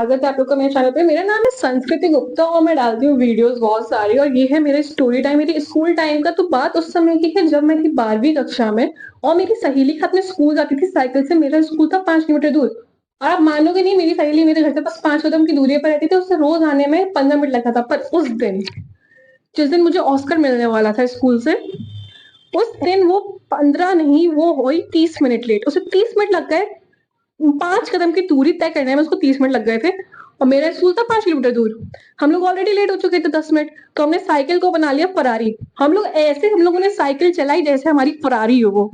स्वागत है आप लोग का मेरे चैनल पे। मेरा नाम है संस्कृति गुप्ता और मैं डालती हूँ वीडियोस बहुत सारी। और ये है मेरे स्टोरी टाइम, मेरी स्कूल टाइम का। तो बात उस समय की है जब मैं थी 12वीं कक्षा में और मेरी सहेली के साथ में स्कूल जाती थी साइकिल से। मेरा स्कूल था 5 किलोमीटर दूर और आप मानोगे नहीं, मेरी सहेली मेरे घर से बस 5 कदम की दूरी पर रहती थी। उससे रोज आने में 15 मिनट लगता था। पर उस दिन, जिस दिन मुझे ऑस्कर मिलने वाला था स्कूल से, उस दिन वो 15 नहीं, वो हुई 30 मिनट लेट। उसे 30 मिनट लग गए। 5 कदम की दूरी तय करने में उसको 30 मिनट लग गए थे और मेरा स्कूल था 5 किलोमीटर दूर। हम लोग ऑलरेडी लेट हो चुके थे 10 मिनट। तो हमने साइकिल को बना लिया फरारी। हम लोगों ने साइकिल चलाई जैसे हमारी फरारी हो वो।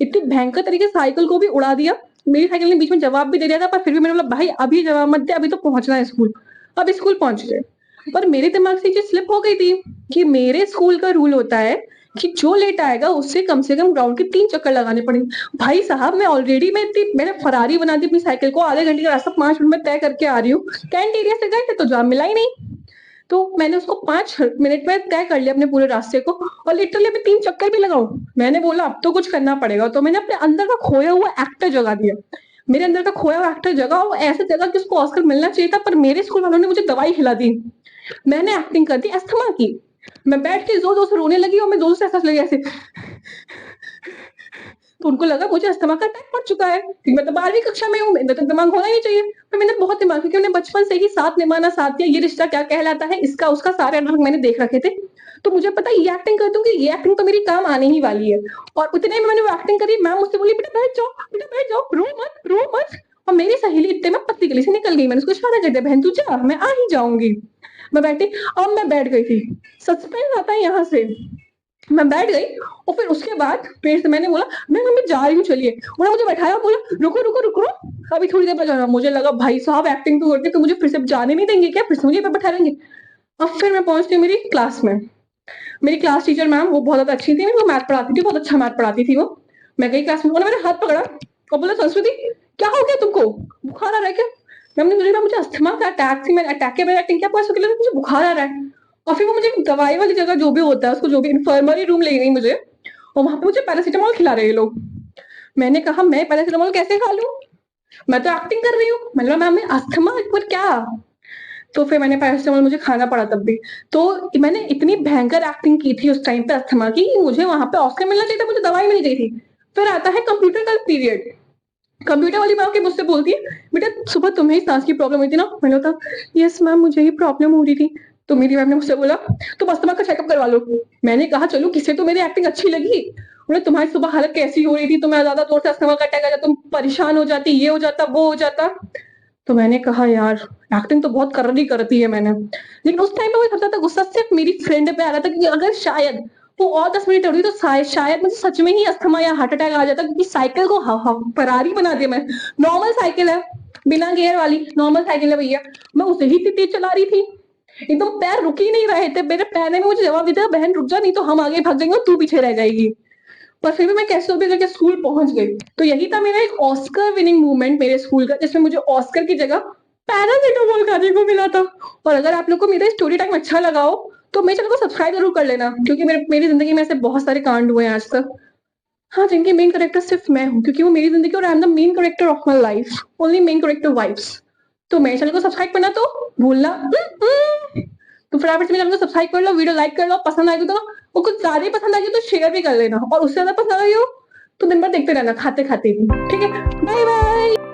इतनी भयंकर तरीके से साइकिल को भी उड़ा दिया। मेरी साइकिल ने बीच में जवाब भी दे दिया था, पर फिर भी मैंने बोला भाई अभी जवाब मत दे, अभी तो पहुंचना है स्कूल। अब स्कूल पहुंच गए। पर मेरे दिमाग से ये स्लिप हो गई थी कि मेरे स्कूल का रूल होता है कि जो लेट आएगा उससे कम से कम ग्राउंड के 3 चक्कर लगाने पड़ेंगे। भाई साहब, मैंने फरारी बना दी अपनी साइकिल को। आधे घंटे का रास्ता 5 मिनट में तय करके आ रही हूँ। कैंट एरिया से गए थे तो जॉब मिला ही नहीं। तो मैंने उसको 5 मिनट में तय कर लिया अपने पूरे रास्ते को। और लिटरली मैं 3 चक्कर भी लगाऊं, मैंने बोला अब तो कुछ करना पड़ेगा। तो मैंने अपने अंदर का खोया हुआ एक्टर जगा दिया। मेरे अंदर का खोया हुआ एक्टर जगा और ऐसे जगह कि उसको ऑस्कर मिलना चाहिए था। पर मेरे स्कूल वालों ने मुझे दवाई खिला दी। मैंने एक्टिंग कर दी अस्थमा की। मैं बैठ के जोर जोर से रोने लगी और मैं जोर से ऐसा लगी ऐसे। तो उनको लगा मुझे अस्थमा का अटैक पड़ चुका है कि मैं तो 12वीं कक्षा में हूँ, मेरा तो दिमाग होना ही चाहिए। पर मैंने बहुत दिमाग, क्योंकि मैंने बचपन से ही साथ निभाना, साथ दिया, ये रिश्ता क्या कहलाता है, इसका उसका सारे नाटक मैंने देख रखे थे। तो मुझे पता ये एक्टिंग कर दूंगी, ये एक्टिंग तो मेरी काम आने ही वाली है। और उतने में मैंने वो एक्टिंग करी। मैम मुझसे बोली बेटा बैठ जाओ, रो मत रो मत। और मेरी सहेली इतने में पतली गली से निकल गई। मैंने उसको इशारा कर दिया बहन तू जा, मैं आ ही जाऊंगी। मैं बैठी। अब मैं बैठ गई थी। सस्पेंस आता है यहाँ से। मैं बैठ गई और फिर उसके बाद फिर से मैंने बोला मैं जा रही हूँ चलिए। उन्होंने मुझे बैठाया, बोला रुको रुको रुको रुको, अभी थोड़ी देर बाद जाना। मुझे लगा भाई साहब एक्टिंग तो करके तो मुझे फिर से जाने नहीं देंगे क्या, फिर से मुझे बैठा लेंगे। अब फिर मैं पहुंचती हूँ मेरी क्लास में। मेरी क्लास टीचर मैम वो बहुत ज्यादा अच्छी थी, वो मैथ पढ़ाती थी, बहुत अच्छा मैथ पढ़ाती थी वो। मैं गई क्लास में, उन्होंने मेरा हाथ पकड़ा और बोला संस्कृति क्या हो गया तुमको, बुखार आ रहा है क्या। मैंने बोला मुझे अस्थमा का अटैक थी, मैंने अटैक के बाद एक्टिंग क्या पता मुझे बुखार आ रहा है। और फिर वो मुझे दवाई वाली जगह जो भी होता है उसको, जो भी इन्फर्मरी रूम ले गई मुझे। और वहां पे मुझे पैरासीटामोल खिला रहे हैं लोग। मैंने कहा मैं पैरासीटामोल कैसे खा लूं, मैं तो एक्टिंग कर रही हूँ। मैंने कहा मैम अस्थमा पर क्या। तो फिर मैंने पैरासिटामोल मुझे खाना पड़ा तब भी। तो मैंने इतनी भयंकर एक्टिंग की थी उस टाइम पे अस्थमा की, मुझे वहां पे ऑस्कर मिलना चाहिए था, मुझे दवाई मिल गई थी। फिर आता है कंप्यूटर का पीरियड। कंप्यूटर वाली मैम के मुझसे बोलती है बेटा सुबह तुम्हें ही सांस की प्रॉब्लम हुई थी ना। मैंने कहा यस मैम मुझे ही प्रॉब्लम हो रही थी। तो मेरी मैम ने मुझसे बोला तुम अस्थमा का चेकअप करवा लो। मैंने कहा चलो किसे तो मेरी एक्टिंग अच्छी लगी। बोले तुम्हारी सुबह हालत कैसी हो रही थी, तुम्हें ज्यादा जोर से अस्थमा का अटैक आ जाता, तुम परेशान हो जाती, ये हो जाता वो हो जाता। तो मैंने कहा यार एक्टिंग तो बहुत करनी करती है मैंने। लेकिन उस टाइम पे मुझे सबसे ज्यादा गुस्सा सिर्फ मेरी फ्रेंड पे आ रहा था, क्योंकि अगर शायद वो और 10 मिनट होती तो शायद मुझे सच में ही अस्थमा या हार्ट अटैक आ जाता, क्योंकि साइकिल को फरारी बना दिया मैं। नॉर्मल साइकिल है, बिना गियर वाली नॉर्मल साइकिल है भैया, मैं उसे ही इतनी तेज चला रही थी। एकदम पैर रुक ही नहीं रहे थे मेरे। पैर ने मुझे जवाब दिया बहन रुक जा, नहीं तो हम आगे भाग जाएंगे और तू पीछे रह जाएगी। पर फिर भी मैं कैसे भी करके स्कूल पहुंच गई। तो यही था मेरा एक ऑस्कर विनिंग मूवमेंट मेरे स्कूल का, जिसमें मुझे ऑस्कर की जगह पैरासिटामोल खाने को मिला था। और अगर आप लोग को मेरा स्टोरी टाइम अच्छा लगा हो तो मेरे चैनल को सब्सक्राइब जरूर कर लेना, क्योंकि मेरी जिंदगी में ऐसे बहुत सारे कांड हुए हैं आज तक। हाँ, जिनकी मेन कैरेक्टर सिर्फ मैं हूँ, क्योंकि वो मेरी जिंदगी और I am the main character of my life, only main character vibes. तो मेरे चैनल को सब्सक्राइब करना तो भूलना। तो फटाफट से मेरे चैनल को सब्सक्राइब कर लो, वीडियो लाइक कर लो, पसंद आएगी तो वो कुछ ज्यादा ही पसंद आएगी तो शेयर भी कर लेना, और उससे ज्यादा पसंद आ रही हो तो दिन भर देखते रहना खाते खाते भी। ठीक है, बाय बाय।